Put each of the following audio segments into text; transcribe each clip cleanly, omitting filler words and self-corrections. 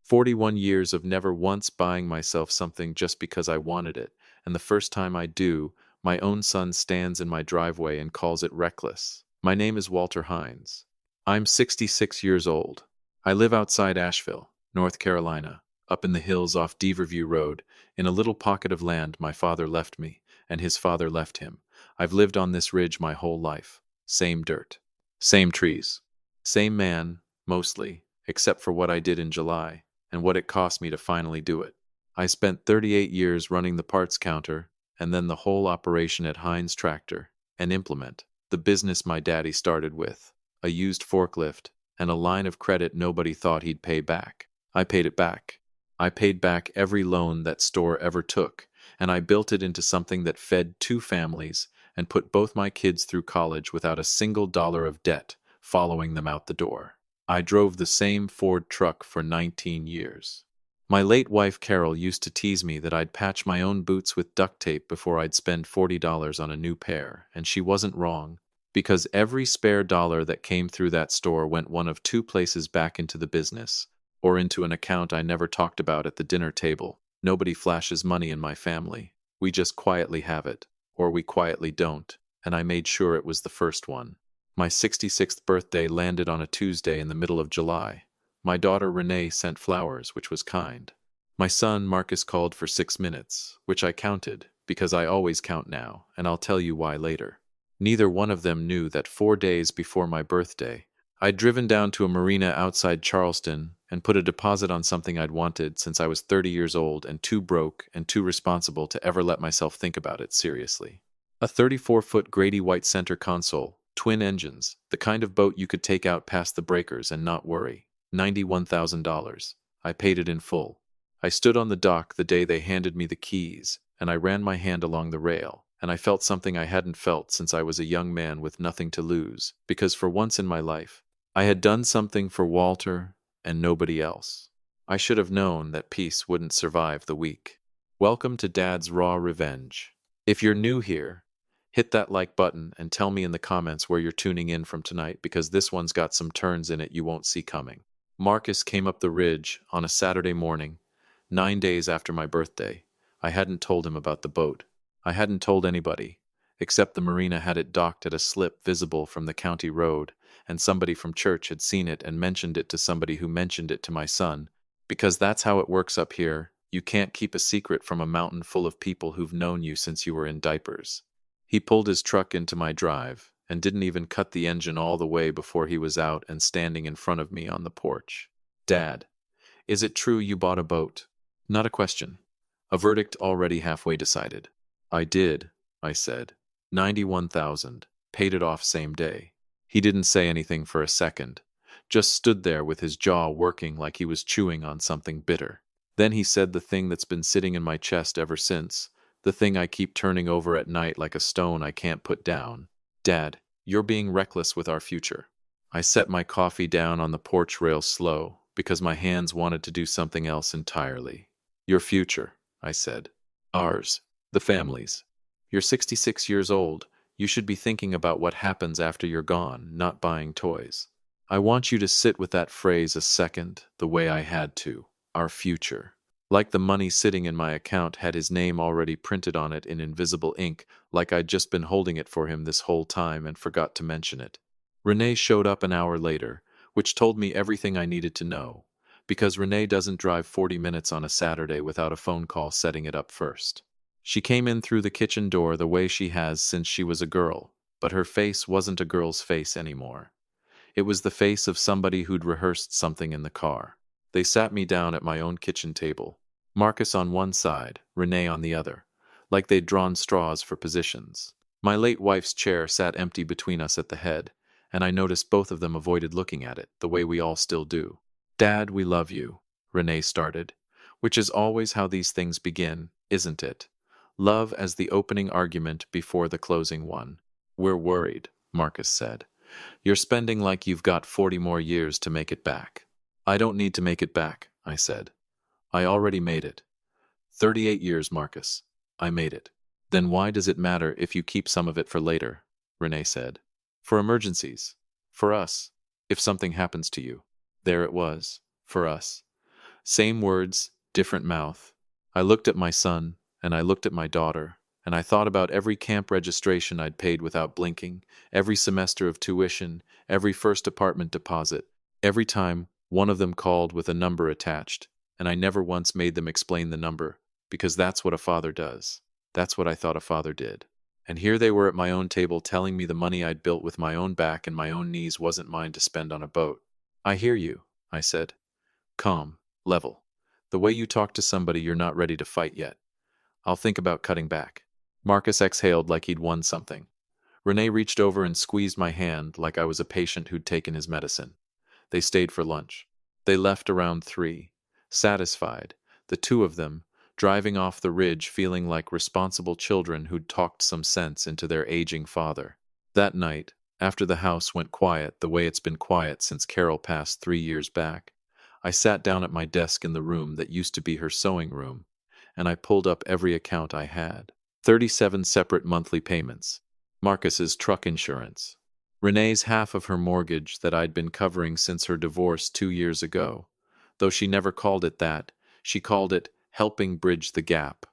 41 years of never once buying myself something just because I wanted it, and the first time I do, my own son stands in my driveway and calls it reckless. My name is Walter Hines. I'm 66 years old. I live outside Asheville, North Carolina, up in the hills off Deaverview Road, in a little pocket of land my father left me, and his father left him. I've lived on this ridge my whole life. Same dirt. Same trees. Same man, mostly, except for what I did in July, and what it cost me to finally do it. I spent 38 years running the parts counter, and then the whole operation at Hines Tractor and Implement, the business my daddy started with, a used forklift, and a line of credit nobody thought he'd pay back. I paid it back. I paid back every loan that store ever took, and I built it into something that fed 2 families and put both my kids through college without a single dollar of debt following them out the door. I drove the same Ford truck for 19 years. My late wife Carol used to tease me that I'd patch my own boots with duct tape before I'd spend $40 on a new pair, and she wasn't wrong, because every spare dollar that came through that store went one of 2 places back into the business, or into an account I never talked about at the dinner table. Nobody flashes money in my family. We just quietly have it, or we quietly don't, and I made sure it was the first one. My 66th birthday landed on a Tuesday in the middle of July. My daughter Renee sent flowers, which was kind. My son Marcus called for 6 minutes, which I counted, because I always count now, and I'll tell you why later. Neither one of them knew that 4 days before my birthday, I'd driven down to a marina outside Charleston and put a deposit on something I'd wanted since I was 30 years old and too broke and too responsible to ever let myself think about it seriously. A 34-foot Grady White center console, twin engines, the kind of boat you could take out past the breakers and not worry. $91,000. I paid it in full. I stood on the dock the day they handed me the keys, and I ran my hand along the rail, and I felt something I hadn't felt since I was a young man with nothing to lose, because for once in my life, I had done something for Walter and nobody else. I should have known that peace wouldn't survive the week. Welcome to Dad's Raw Revenge. If you're new here, hit that like button and tell me in the comments where you're tuning in from tonight, because this one's got some turns in it you won't see coming. Marcus came up the ridge on a Saturday morning, 9 days after my birthday. I hadn't told him about the boat. I hadn't told anybody, except the marina had it docked at a slip visible from the county road, and somebody from church had seen it and mentioned it to somebody who mentioned it to my son, because that's how it works up here. You can't keep a secret from a mountain full of people who've known you since you were in diapers. He pulled his truck into my drive and didn't even cut the engine all the way before he was out and standing in front of me on the porch. Dad, is it true you bought a boat? Not a question. A verdict already halfway decided. I did, I said. 91,000. Paid it off same day. He didn't say anything for a second, just stood there with his jaw working like he was chewing on something bitter. Then he said the thing that's been sitting in my chest ever since, the thing I keep turning over at night like a stone I can't put down. Dad, you're being reckless with our future. I set my coffee down on the porch rail slow, because my hands wanted to do something else entirely. Your future, I said. Ours. The family's. You're 66 years old. You should be thinking about what happens after you're gone, not buying toys. I want you to sit with that phrase a second, the way I had to. Our future. Like the money sitting in my account had his name already printed on it in invisible ink, like I'd just been holding it for him this whole time and forgot to mention it. Renee showed up an hour later, which told me everything I needed to know, because Renee doesn't drive 40 minutes on a Saturday without a phone call setting it up first. She came in through the kitchen door the way she has since she was a girl, but her face wasn't a girl's face anymore. It was the face of somebody who'd rehearsed something in the car. They sat me down at my own kitchen table, Marcus on one side, Renee on the other, like they'd drawn straws for positions. My late wife's chair sat empty between us at the head, and I noticed both of them avoided looking at it, the way we all still do. Dad, we love you, Renee started, which is always how these things begin, isn't it? Love as the opening argument before the closing one. We're worried, Marcus said. You're spending like you've got 40 more years to make it back. I don't need to make it back, I said. I already made it. 38 years, Marcus. I made it. Then why does it matter if you keep some of it for later? Renee said. For emergencies. For us. If something happens to you. There it was. For us. Same words, different mouth. I looked at my son, and I looked at my daughter, and I thought about every camp registration I'd paid without blinking, every semester of tuition, every first apartment deposit, every time one of them called with a number attached, and I never once made them explain the number, because that's what a father does. That's what I thought a father did. And here they were at my own table telling me the money I'd built with my own back and my own knees wasn't mine to spend on a boat. I hear you, I said. Calm, level. The way you talk to somebody you're not ready to fight yet. I'll think about cutting back. Marcus exhaled like he'd won something. Renee reached over and squeezed my hand like I was a patient who'd taken his medicine. They stayed for lunch. They left around 3, satisfied, the two of them, driving off the ridge feeling like responsible children who'd talked some sense into their aging father. That night, after the house went quiet the way it's been quiet since Carol passed 3 years back, I sat down at my desk in the room that used to be her sewing room, and I pulled up every account I had. 37 separate monthly payments. Marcus's truck insurance. Renee's half of her mortgage that I'd been covering since her divorce 2 years ago. Though she never called it that, she called it helping bridge the gap.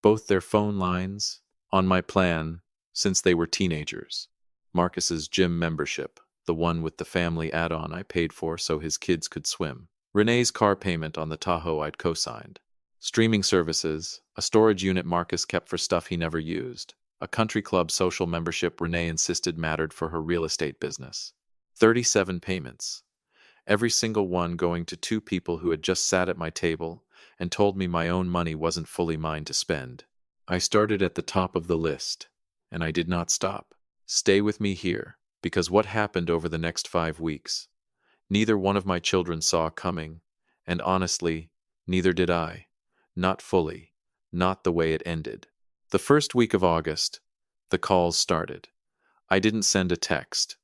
Both their phone lines, on my plan, since they were teenagers. Marcus's gym membership, the one with the family add-on I paid for so his kids could swim. Renee's car payment on the Tahoe I'd co-signed. Streaming services, a storage unit Marcus kept for stuff he never used. A country club social membership Renee insisted mattered for her real estate business. 37 payments. Every single one going to 2 people who had just sat at my table and told me my own money wasn't fully mine to spend. I started at the top of the list, and I did not stop. Stay with me here, because what happened over the next 5 weeks, neither one of my children saw coming, and honestly, neither did I. Not fully, not the way it ended. The first week of August, the calls started. I didn't send a text.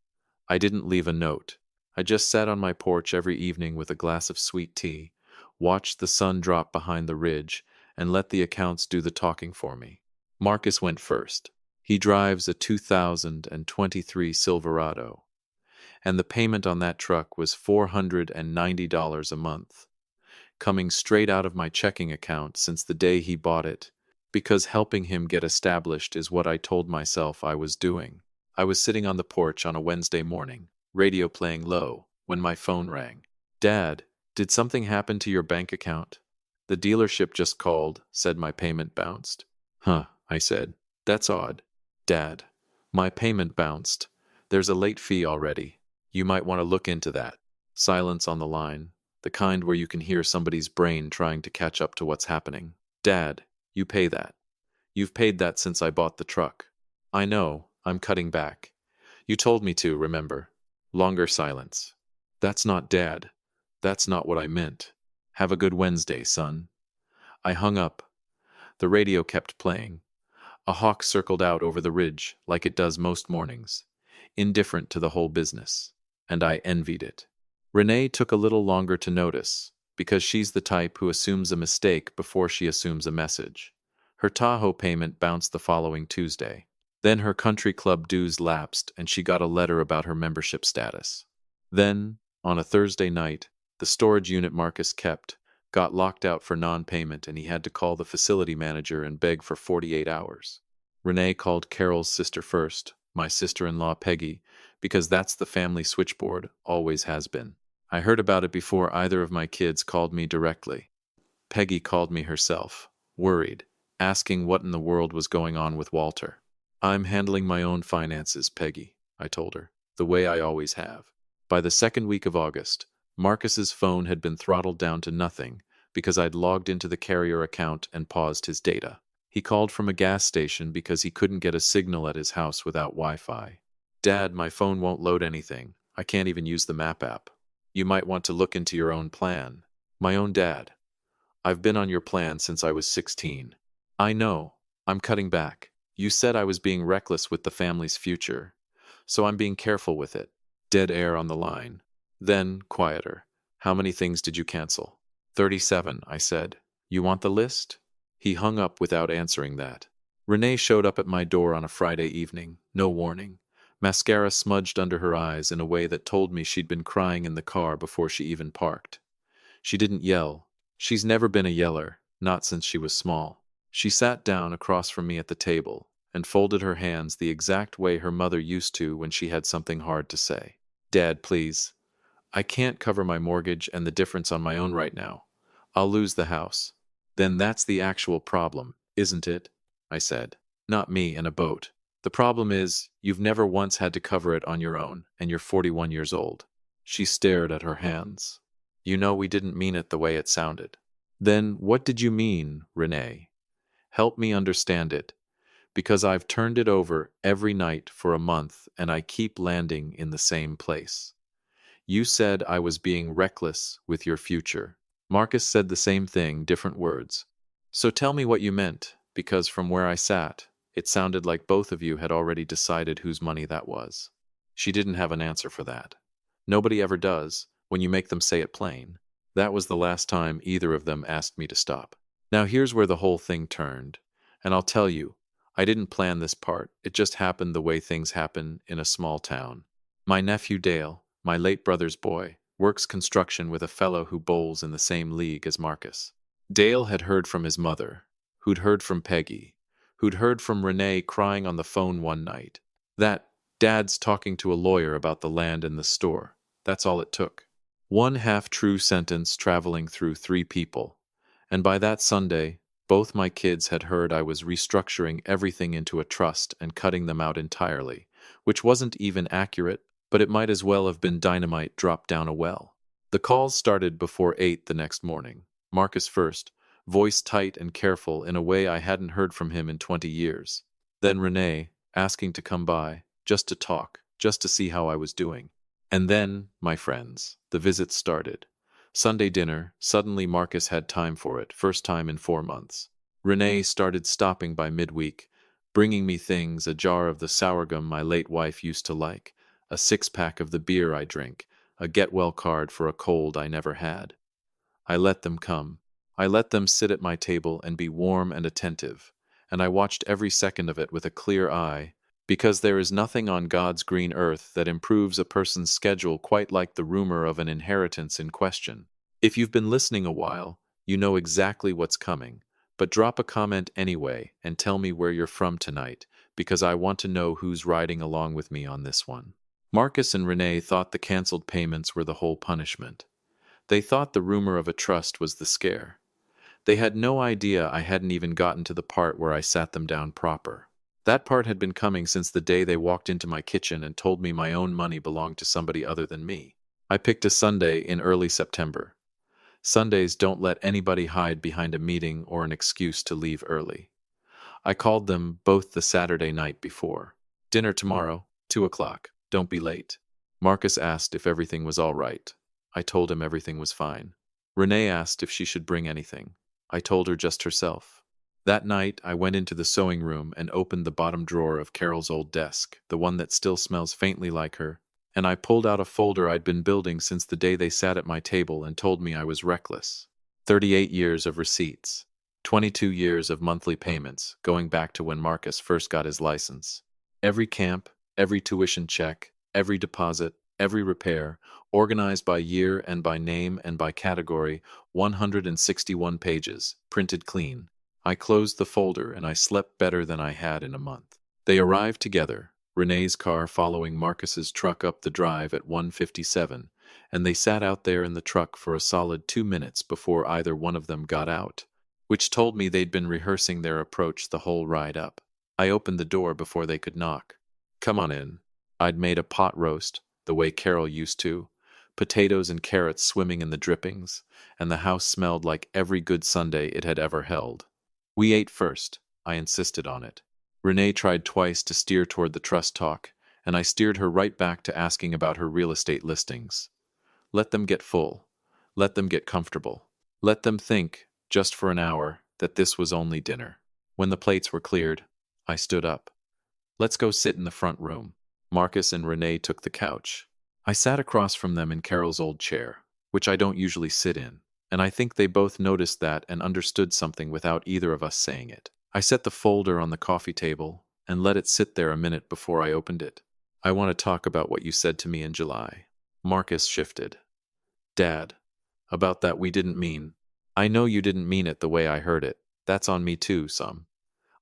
I didn't leave a note. I just sat on my porch every evening with a glass of sweet tea, watched the sun drop behind the ridge, and let the accounts do the talking for me. Marcus went first. He drives a 2023 Silverado, and the payment on that truck was $490 a month, coming straight out of my checking account since the day he bought it, because helping him get established is what I told myself I was doing. I was sitting on the porch on a Wednesday morning, radio playing low, when my phone rang. "Dad, did something happen to your bank account?" "The dealership just called," said my payment bounced. "Huh," I said. "That's odd." "Dad, my payment bounced. There's a late fee already. You might want to look into that." Silence on the line, the kind where you can hear somebody's brain trying to catch up to what's happening. "Dad, you pay that. You've paid that since I bought the truck." "I know, I'm cutting back. You told me to, remember." Longer silence. "That's not Dad. That's not what I meant. Have a good Wednesday, son." I hung up. The radio kept playing. A hawk circled out over the ridge like it does most mornings, indifferent to the whole business, and I envied it. Renee took a little longer to notice, because she's the type who assumes a mistake before she assumes a message. Her Tahoe payment bounced the following Tuesday. Then her country club dues lapsed and she got a letter about her membership status. Then, on a Thursday night, the storage unit Marcus kept got locked out for non-payment and he had to call the facility manager and beg for 48 hours. Renee called Carol's sister first, my sister-in-law Peggy, because that's the family switchboard, always has been. I heard about it before either of my kids called me directly. Peggy called me herself, worried, asking what in the world was going on with Walter. "I'm handling my own finances, Peggy," I told her, "the way I always have." By the second week of August, Marcus's phone had been throttled down to nothing because I'd logged into the carrier account and paused his data. He called from a gas station because he couldn't get a signal at his house without Wi-Fi. "Dad, my phone won't load anything. I can't even use the map app. You might want to look into your own plan." "My own dad. I've been on your plan since I was 16. I know. I'm cutting back. You said I was being reckless with the family's future, so I'm being careful with it." Dead air on the line. Then, quieter. "How many things did you cancel?" 37, I said. "You want the list?" He hung up without answering that. Renee showed up at my door on a Friday evening, no warning. Mascara smudged under her eyes in a way that told me she'd been crying in the car before she even parked. She didn't yell. She's never been a yeller, not since she was small. She sat down across from me at the table and folded her hands the exact way her mother used to when she had something hard to say. Dad, please. I can't cover my mortgage and the difference on my own right now. I'll lose the house. Then that's the actual problem, isn't it? I said. Not me and a boat. The problem is, you've never once had to cover it on your own, and you're 41 years old. She stared at her hands. You know we didn't mean it the way it sounded. Then what did you mean, Renee? Help me understand it, because I've turned it over every night for a month and I keep landing in the same place. You said I was being reckless with your future. Marcus said the same thing, different words. So tell me what you meant, because from where I sat, it sounded like both of you had already decided whose money that was. She didn't have an answer for that. Nobody ever does, when you make them say it plain. That was the last time either of them asked me to stop. Now here's where the whole thing turned, and I'll tell you, I didn't plan this part, it just happened the way things happen in a small town. My nephew Dale, my late brother's boy, works construction with a fellow who bowls in the same league as Marcus. Dale had heard from his mother, who'd heard from Peggy, who'd heard from Renee crying on the phone one night. That Dad's talking to a lawyer about the land and the store. That's all it took. One half-true sentence traveling through three people. And by that Sunday, both my kids had heard I was restructuring everything into a trust and cutting them out entirely, which wasn't even accurate, but it might as well have been dynamite dropped down a well. The calls started before 8 the next morning. Marcus first, voice tight and careful in a way I hadn't heard from him in 20 years. Then Renee, asking to come by, just to talk, just to see how I was doing. And then, my friends, the visits started. Sunday dinner, suddenly Marcus had time for it, first time in 4 months. Renee started stopping by midweek, bringing me things, a jar of the sour gum my late wife used to like, a six-pack of the beer I drink, a get-well card for a cold I never had. I let them come. I let them sit at my table and be warm and attentive, and I watched every second of it with a clear eye, because there is nothing on God's green earth that improves a person's schedule quite like the rumor of an inheritance in question. If you've been listening a while, you know exactly what's coming, but drop a comment anyway and tell me where you're from tonight, because I want to know who's riding along with me on this one. Marcus and Renee thought the canceled payments were the whole punishment. They thought the rumor of a trust was the scare. They had no idea I hadn't even gotten to the part where I sat them down proper. That part had been coming since the day they walked into my kitchen and told me my own money belonged to somebody other than me. I picked a Sunday in early September. Sundays don't let anybody hide behind a meeting or an excuse to leave early. I called them both the Saturday night before. Dinner tomorrow, 2 o'clock. Don't be late. Marcus asked if everything was all right. I told him everything was fine. Renee asked if she should bring anything. I told her just herself. That night, I went into the sewing room and opened the bottom drawer of Carol's old desk, the one that still smells faintly like her, and I pulled out a folder I'd been building since the day they sat at my table and told me I was reckless. 38 years of receipts. 22 years of monthly payments, going back to when Marcus first got his license. Every camp, every tuition check, every deposit, every repair, organized by year and by name and by category, 161 pages, printed clean. I closed the folder and I slept better than I had in a month. They arrived together, Renee's car following Marcus's truck up the drive at 1:57, and they sat out there in the truck for a solid 2 minutes before either one of them got out, which told me they'd been rehearsing their approach the whole ride up. I opened the door before they could knock. Come on in. I'd made a pot roast, the way Carol used to, potatoes and carrots swimming in the drippings, and the house smelled like every good Sunday it had ever held. We ate first. I insisted on it. Renee tried twice to steer toward the trust talk, and I steered her right back to asking about her real estate listings. Let them get full. Let them get comfortable. Let them think, just for an hour, that this was only dinner. When the plates were cleared, I stood up. Let's go sit in the front room. Marcus and Renee took the couch. I sat across from them in Carol's old chair, which I don't usually sit in, and I think they both noticed that and understood something without either of us saying it. I set the folder on the coffee table and let it sit there a minute before I opened it. I want to talk about what you said to me in July. Marcus shifted. Dad, about that we didn't mean. I know you didn't mean it the way I heard it. That's on me too, some.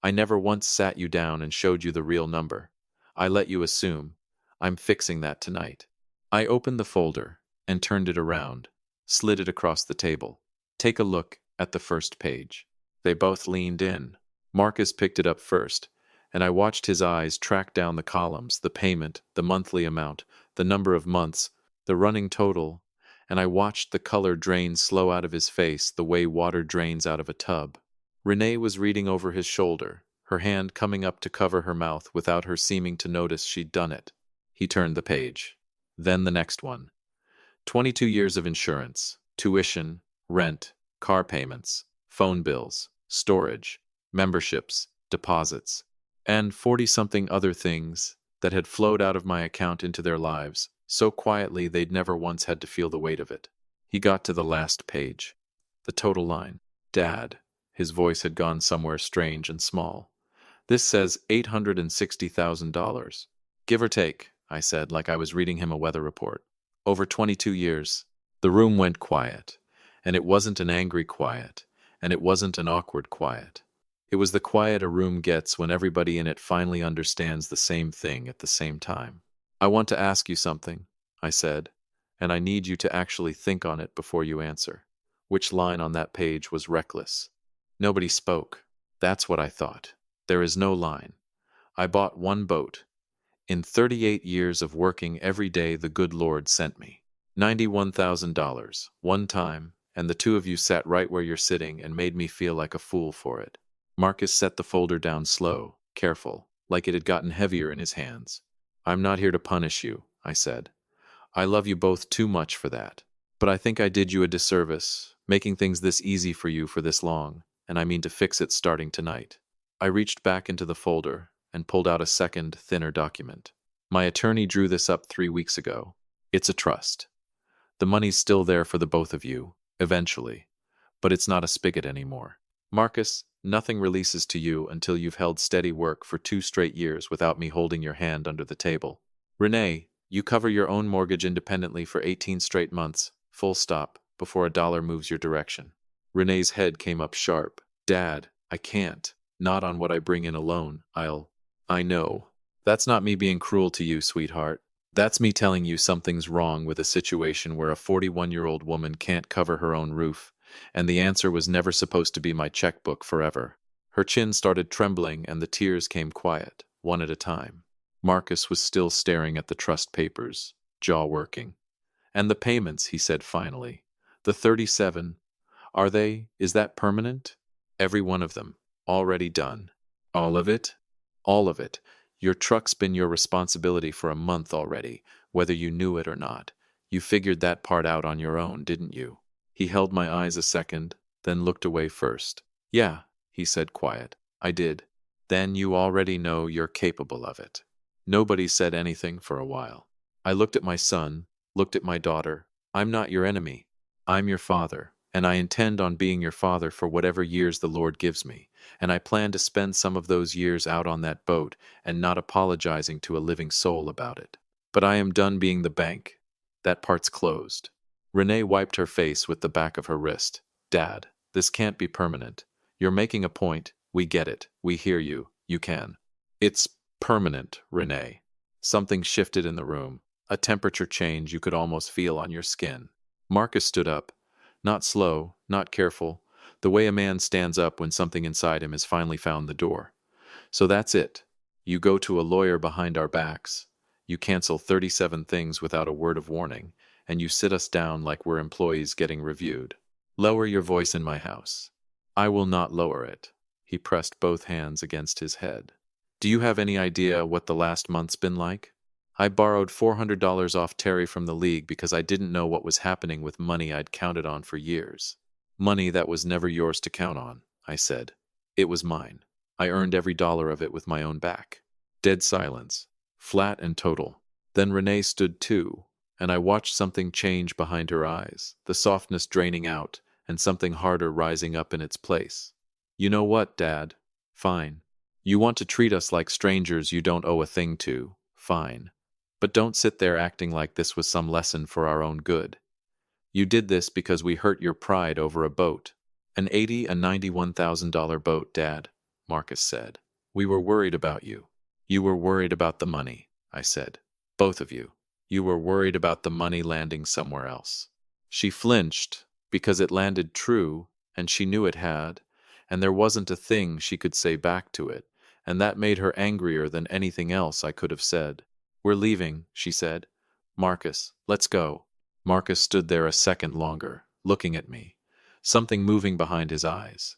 I never once sat you down and showed you the real number. I let you assume. I'm fixing that tonight. I opened the folder and turned it around, slid it across the table. Take a look at the first page. They both leaned in. Marcus picked it up first, and I watched his eyes track down the columns, the payment, the monthly amount, the number of months, the running total, and I watched the color drain slow out of his face the way water drains out of a tub. Renee was reading over his shoulder, her hand coming up to cover her mouth without her seeming to notice she'd done it. He turned the page. Then the next one. 22 years of insurance, tuition, rent, car payments, phone bills, storage, memberships, deposits, and 40-something other things that had flowed out of my account into their lives, so quietly they'd never once had to feel the weight of it. He got to the last page. The total line. Dad. His voice had gone somewhere strange and small. This says $860,000. Give or take, I said, like I was reading him a weather report. Over 22 years. The room went quiet, and it wasn't an angry quiet, and it wasn't an awkward quiet. It was the quiet a room gets when everybody in it finally understands the same thing at the same time. I want to ask you something, I said, and I need you to actually think on it before you answer. Which line on that page was reckless? Nobody spoke. That's what I thought. There is no line. I bought one boat. In 38 years of working every day the good Lord sent me. $91,000, one time, and the two of you sat right where you're sitting and made me feel like a fool for it. Marcus set the folder down slow, careful, like it had gotten heavier in his hands. I'm not here to punish you, I said. I love you both too much for that. But I think I did you a disservice, making things this easy for you for this long, and I mean to fix it starting tonight. I reached back into the folder and pulled out a second, thinner document. My attorney drew this up 3 weeks ago. It's a trust. The money's still there for the both of you, eventually, but it's not a spigot anymore. Marcus, nothing releases to you until you've held steady work for 2 straight years without me holding your hand under the table. Renee, you cover your own mortgage independently for 18 straight months, full stop, before a dollar moves your direction. Renee's head came up sharp. Dad, I can't. Not on what I bring in alone. I know. That's not me being cruel to you, sweetheart. That's me telling you something's wrong with a situation where a 41-year-old woman can't cover her own roof, and the answer was never supposed to be my checkbook forever. Her chin started trembling and the tears came quiet, one at a time. Marcus was still staring at the trust papers, jaw working. And the payments, he said finally. The 37. Is that permanent? Every one of them. Already done. All of it? All of it. Your truck's been your responsibility for a month already, whether you knew it or not. You figured that part out on your own, didn't you? He held my eyes a second, then looked away first. Yeah, he said quiet. I did. Then you already know you're capable of it. Nobody said anything for a while. I looked at my son, looked at my daughter. I'm not your enemy. I'm your father, and I intend on being your father for whatever years the Lord gives me, and I plan to spend some of those years out on that boat and not apologizing to a living soul about it. But I am done being the bank. That part's closed. Renee wiped her face with the back of her wrist. Dad, this can't be permanent. You're making a point. We get it. We hear you. You can. It's permanent, Renee. Something shifted in the room. A temperature change you could almost feel on your skin. Marcus stood up. Not slow, not careful, the way a man stands up when something inside him has finally found the door. So that's it. You go to a lawyer behind our backs. You cancel 37 things without a word of warning, and you sit us down like we're employees getting reviewed. Lower your voice in my house. I will not lower it. He pressed both hands against his head. Do you have any idea what the last month's been like? I borrowed $400 off Terry from the league because I didn't know what was happening with money I'd counted on for years. Money that was never yours to count on, I said. It was mine. I earned every dollar of it with my own back. Dead silence. Flat and total. Then Renee stood too, and I watched something change behind her eyes, the softness draining out, and something harder rising up in its place. You know what, Dad? Fine. You want to treat us like strangers you don't owe a thing to. Fine. But don't sit there acting like this was some lesson for our own good. You did this because we hurt your pride over a boat. An $91,000 boat, Dad, Marcus said. We were worried about you. You were worried about the money, I said. Both of you. You were worried about the money landing somewhere else. She flinched because it landed true, and she knew it had, and there wasn't a thing she could say back to it, and that made her angrier than anything else I could have said. We're leaving, she said. Marcus, let's go. Marcus stood there a second longer, looking at me, something moving behind his eyes.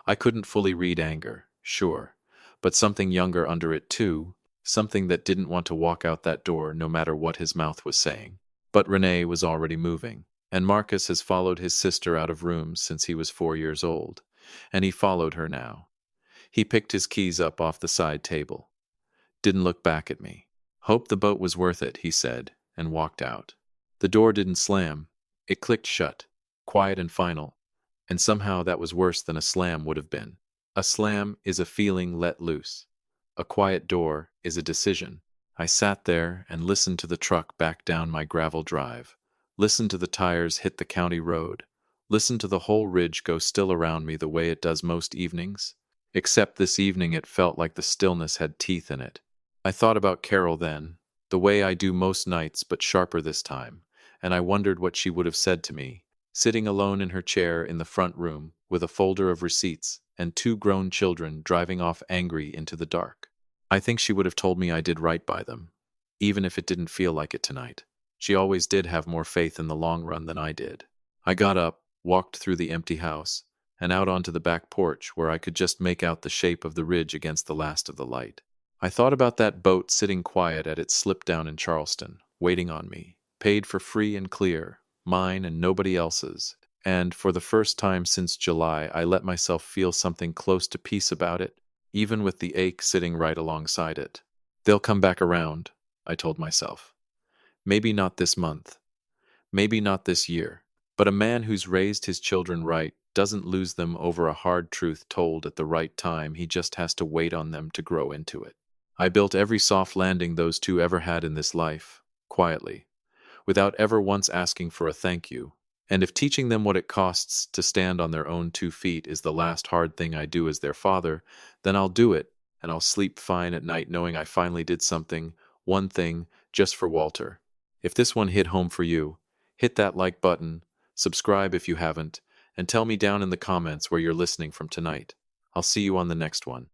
I couldn't fully read anger, sure, but something younger under it too, something that didn't want to walk out that door no matter what his mouth was saying. But Renee was already moving, and Marcus has followed his sister out of rooms since he was 4 years old, and he followed her now. He picked his keys up off the side table, didn't look back at me. Hope the boat was worth it, he said, and walked out. The door didn't slam. It clicked shut, quiet and final, and somehow that was worse than a slam would have been. A slam is a feeling let loose. A quiet door is a decision. I sat there and listened to the truck back down my gravel drive, listened to the tires hit the county road, listened to the whole ridge go still around me the way it does most evenings. Except this evening it felt like the stillness had teeth in it. I thought about Carol then, the way I do most nights but sharper this time, and I wondered what she would have said to me, sitting alone in her chair in the front room with a folder of receipts and two grown children driving off angry into the dark. I think she would have told me I did right by them, even if it didn't feel like it tonight. She always did have more faith in the long run than I did. I got up, walked through the empty house, and out onto the back porch where I could just make out the shape of the ridge against the last of the light. I thought about that boat sitting quiet at its slip down in Charleston, waiting on me, paid for free and clear, mine and nobody else's, and for the first time since July I let myself feel something close to peace about it, even with the ache sitting right alongside it. They'll come back around, I told myself. Maybe not this month, maybe not this year, but a man who's raised his children right doesn't lose them over a hard truth told at the right time. He just has to wait on them to grow into it. I built every soft landing those two ever had in this life, quietly, without ever once asking for a thank you. And if teaching them what it costs to stand on their own 2 feet is the last hard thing I do as their father, then I'll do it, and I'll sleep fine at night knowing I finally did something, one thing, just for Walter. If this one hit home for you, hit that like button, subscribe if you haven't, and tell me down in the comments where you're listening from tonight. I'll see you on the next one.